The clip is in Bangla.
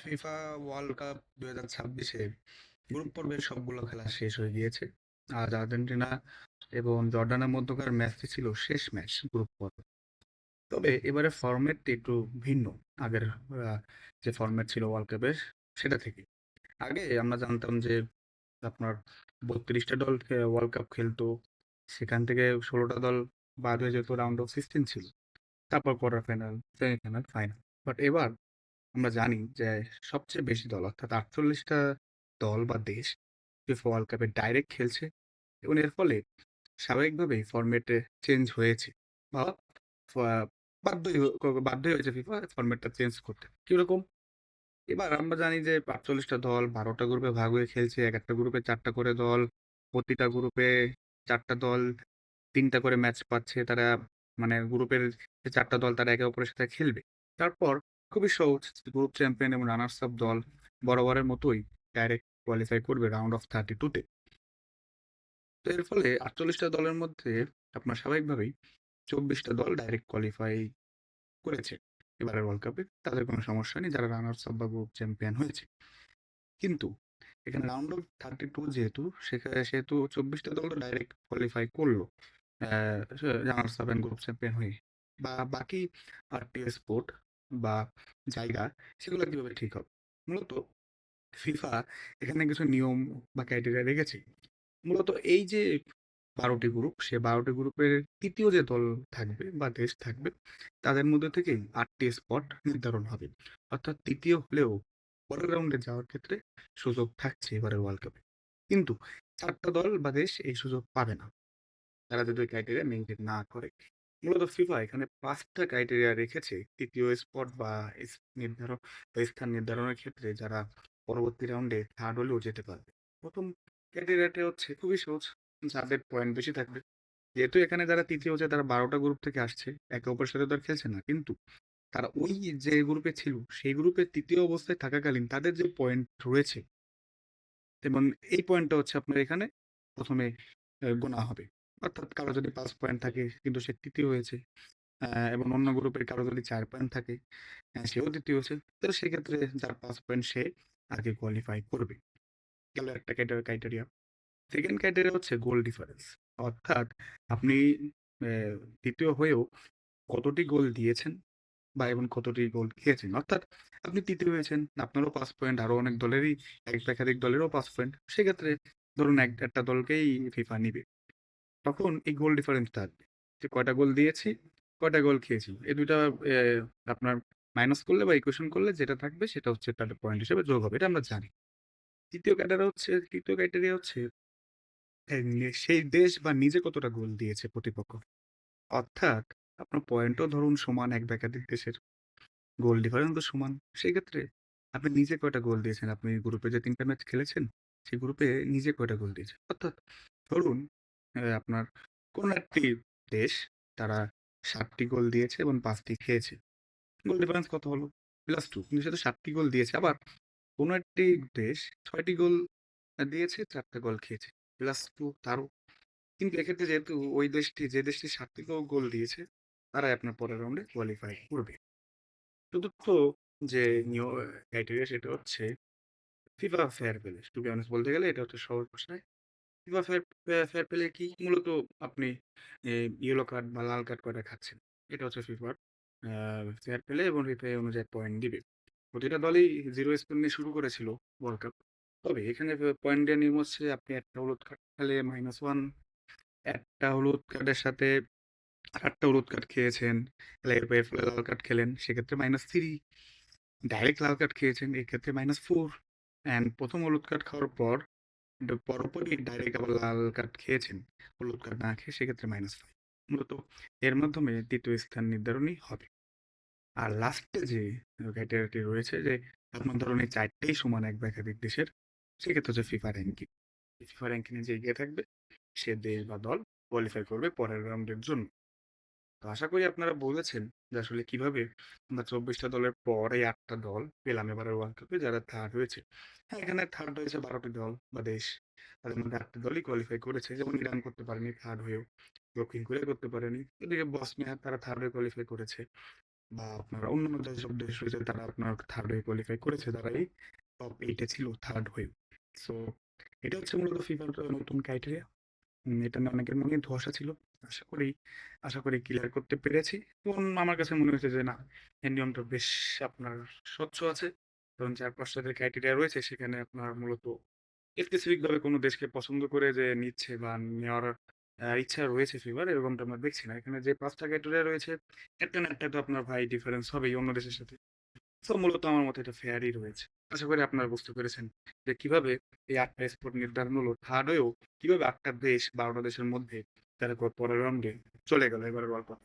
ফিফা ওয়ার্ল্ড কাপ 2026-এ গ্রুপ পর্বের সবগুলো খেলা শেষ হয়ে গিয়েছে। আজ আর্জেন্টিনা এবং জর্ডানের মধ্যকার ম্যাচটি ছিল শেষ ম্যাচ গ্রুপ পর্বে। তবে এবারে ফরম্যাটটি একটু ভিন্ন আগের যে ফরম্যাট ছিল ওয়ার্ল্ড কাপের সেটা থেকে। আগে আমরা জানতাম যে আপনার 32টা দল ওয়ার্ল্ড কাপ খেলতো, সেখান থেকে 16টা দল বাদ হয়ে যেত, রাউন্ড অফ 16 ছিল, তারপর quarter final, semifinal, final. But এবার আমরা জানি যে সবচেয়ে বেশি দল অর্থাৎ 48টা দল বা দেশ ফিফা ওয়ার্ল্ড কাপে ডাইরেক্ট খেলছে এবং এর ফলে স্বাভাবিকভাবেই ফরম্যাটে চেঞ্জ হয়েছে বা ফ- বাধ্যই হয়েছে ফিফা ফরম্যাটটা চেঞ্জ করতে। কিরকম? এবার আমরা জানি যে 48টা দল 12টা গ্রুপে ভাগ হয়ে খেলছে, এক একটা গ্রুপে 4টা করে দল, প্রতিটা গ্রুপে 4টা দল 3টা করে ম্যাচ পাচ্ছে তারা, মানে গ্রুপের যে 4টা দল তারা একে অপরের সাথে খেলবে। তারপর খুবই সহজ, গ্রুপ চ্যাম্পিয়ন এবং রানার্স আপ দল বরাবরের মতোই ডাইরেক্ট কোয়ালিফাই করবে রাউন্ড অফ 32-তে। তো এর ফলে 48টা দলের মধ্যে আপনার স্বাভাবিকভাবেই 24টা দল ডাইরেক্ট কোয়ালিফাই করেছে এবারের ওয়ার্ল্ড কাপে, তাদের কোনো সমস্যা নেই যারা রানার্স আপ বা গ্রুপ চ্যাম্পিয়ন হয়েছে। কিন্তু এখানে রাউন্ড অফ 32 যেহেতু, সেখানে সেহেতু 24টা দল তো ডাইরেক্ট কোয়ালিফাই করলো runners up and group champion হয়ে, বা বাকি 8টি স্পোর্ট বা জায়গা সেগুলো কিভাবে ঠিক হবে? মূলত ফিফা এখানে কিছু নিয়ম বা ক্রাইটেরিয়া রেখেছে। মূলত এই যে 12টি গ্রুপ, সে 12টি গ্রুপের তৃতীয় যে দল থাকবে বা দেশ থাকবে, তাদের মধ্যে থেকেই 8টি স্পট নির্ধারণ হবে। অর্থাৎ তৃতীয় হলেও পরের রাউন্ডে যাওয়ার ক্ষেত্রে সুযোগ থাকছে এবারের ওয়ার্ল্ড কাপে। কিন্তু 4টা দল বা দেশ এই সুযোগ পাবে না, তারা যদি ওই ক্রাইটেরিয়া মেনটেন না করে। মূলত ফিফা এখানে 5টা ক্রাইটেরিয়া রেখেছে তৃতীয় স্পট বা নির্ধারণ বা স্থান নির্ধারণের ক্ষেত্রে, যারা পরবর্তী রাউন্ডে থার্ড হলেও যেতে পারবে। প্রথম ক্রাইটেরিয়াটা হচ্ছে খুবই সহজ, যাদের পয়েন্ট বেশি থাকবে। যেহেতু এখানে যারা তৃতীয় হচ্ছে তারা 12টা গ্রুপ থেকে আসছে, একে অপরের সাথে তো আর খেলছে না, কিন্তু তারা ওই যে গ্রুপে ছিল সেই গ্রুপের তৃতীয় অবস্থায় থাকাকালীন তাদের যে পয়েন্ট রয়েছে, এবং এই পয়েন্টটা হচ্ছে আপনার এখানে প্রথমে গোনা হবে। অর্থাৎ কারো যদি 5 পয়েন্ট থাকে কিন্তু সে তৃতীয় হয়েছে, এবং অন্য গ্রুপের কারো যদি 4 পয়েন্ট থাকে, সেও তৃতীয় হয়েছে, তো সেক্ষেত্রে যার 5 পয়েন্ট সে আগে কোয়ালিফাই করবে। গেল একটা ক্রাইটেরিয়া। সেকেন্ড ক্রাইটেরিয়া হচ্ছে গোল ডিফারেন্স। অর্থাৎ আপনি তৃতীয় হয়েও কতটি গোল দিয়েছেন বা এবং কতটি গোল খেয়েছেন। অর্থাৎ আপনি তৃতীয় হয়েছেন, আপনারও 5 পয়েন্ট, আরো অনেক দলেরই, একাধিক দলেরও 5 পয়েন্ট, সেক্ষেত্রে ধরুন একটা দলকেই ফিফা নিবে। তখন এই গোল ডিফারেন্সটা আসবে, যে কয়টা গোল দিয়েছি, কয়টা গোল খেয়েছি, এই দুইটা আপনার মাইনাস করলে বা ইকুয়েশন করলে যেটা থাকবে সেটা হচ্ছে তাদের পয়েন্ট হিসেবে যোগ হবে, এটা আমরা জানি। তৃতীয় ক্রাইটেরিয়া হচ্ছে সেই দেশ বা নিজে কতটা গোল দিয়েছে প্রতিপক্ষ। অর্থাৎ আপনার পয়েন্টও ধরুন সমান, এক বা একাধিক দেশের গোল ডিফারেন্সও সমান, সেক্ষেত্রে আপনি নিজে কয়টা গোল দিয়েছেন, আপনি গ্রুপে যে 3টা ম্যাচ খেলেছেন সেই গ্রুপে নিজে কয়টা গোল দিয়েছেন। অর্থাৎ ধরুন আপনার কোন একটি দেশ, তারা 7টি গোল দিয়েছে এবং 5টি খেয়েছে, গোল ডিফারেন্স কত হলো? +2। কিন্তু সে তো 7টি গোল দিয়েছে। আবার কোন একটি দেশ 6টি গোল দিয়েছে, 4টা গোল খেয়েছে, +2 তারও। কিন্তু এক্ষেত্রে যেহেতু ওই দেশটি, যে দেশটি 7টি গোল দিয়েছে, তারাই আপনার পরের রাউন্ডে কোয়ালিফাই করবে। চতুর্থ যে ক্রাইটেরিয়া সেটা হচ্ছে FIFA fair play. To be honest বলতে গেলে এটা হচ্ছে সহজ ভাষায় ফিফা ফেয়ার প্লে কি? মূলত আপনি ইয়েলো কার্ড বা লাল কার্ড কয়টা খাচ্ছেন, এটা হচ্ছে ফিফার ফেয়ার প্লে, এবং ফিফা এই অনুযায়ী পয়েন্ট দিবে। প্রতিটা দলই জিরো স্কোর নিয়ে শুরু করেছিল ওয়ার্ল্ড কাপ। তবে এখানে পয়েন্ট দেওয়ার নিয়ম হচ্ছে আপনি একটা হলুদ কার্ড খেলে -1, একটা হলুদ কার্ডের সাথে 8টা হলুদ কার্ড খেয়েছেন, তাহলে এর ফলে লাল কার্ড খেলেন, সেক্ষেত্রে -3। ডাইরেক্ট লাল কার্ড খেয়েছেন, এক্ষেত্রে -4। অ্যান্ড প্রথম হলুদ কার্ড খাওয়ার পর পরপরই ডাইরেক্ট আবার লাল কার্ড খেয়েছেন, হলুদ কার্ড না খেয়ে, সেক্ষেত্রে -5। মূলত এর মাধ্যমে তৃতীয় স্থান নির্ধারণই হবে। আর লাস্টে যে ক্রাইটেরিয়াটি রয়েছে যে আপনার ধরুন এই 4টেই সমান এক বা একাধিক দেশের, সেক্ষেত্রে হচ্ছে ফিফা র্যাঙ্কিং। ফিফা র্যাঙ্কিং এ যে এগিয়ে থাকবে সে দেশ বা দল কোয়ালিফাই করবে পরের রাউন্ডের জন্য। তো আশা করি আপনারা বুঝেছেন যে আসলে কিভাবে আমরা 24টা দলের পর এই 8টা দল পেলাম এবারের ওয়ার্ল্ড কাপে যারা থার্ড হয়েছে। হ্যাঁ, এখানে থার্ড হয়েছে 12টি দল বা দেশ, তাদের মধ্যে 8টি দলই কোয়ালিফাই করেছে, যেমন ইরান করতে পারেনি থার্ড হয়েও, দক্ষিণ কোরিয়া করতে পারেনি, এদিকে বসনিয়া তারা থার্ড হয়ে কোয়ালিফাই করেছে, বা আপনার অন্যান্য যেসব দেশ রয়েছে তারা আপনার থার্ড হয়ে কোয়ালিফাই করেছে, তারা এই টপ 8 এ ছিল থার্ড হয়ে। সো এটা হচ্ছে মূলত ফিফার নতুন ক্রাইটেরিয়া। এটা নিয়ে অনেকের মনে ধোঁয়াশা ছিল। আশা করি আশা করি ক্লিয়ার করতে পেরেছি। এবং আমার কাছে মনে হয়েছে যে না, এই নিয়মটা বেশ আপনার স্বচ্ছ আছে। কারণ ৪-৫ টা যে ক্রাইটেরিয়া রয়েছে সেখানে আপনার মূলত স্পেসিফিক ভাবে কোনো দেশকে পছন্দ করে যে নিচ্ছে বা নেওয়ার ইচ্ছা রয়েছে ফিফার, এরকমটা আমরা দেখছি না। এখানে যে ৫ টা ক্রাইটেরিয়া রয়েছে, একটা না একটা তো আপনার ভাই ডিফারেন্স হবেই অন্য দেশের সাথে। সো মূলত আমার মতে এটা ফেয়ারই রয়েছে। আশা করি আপনারা বুঝতে পেরেছেন যে কিভাবে এই ৮ টা স্পট নির্ধারণ হলো। থার্ড হয়েও কিভাবে ৮ টা দেশ ১২ টা দেশের মধ্যে তারা পরের রাউন্ডে চলে গেল এবারের ওয়ার্ল্ড কাপ।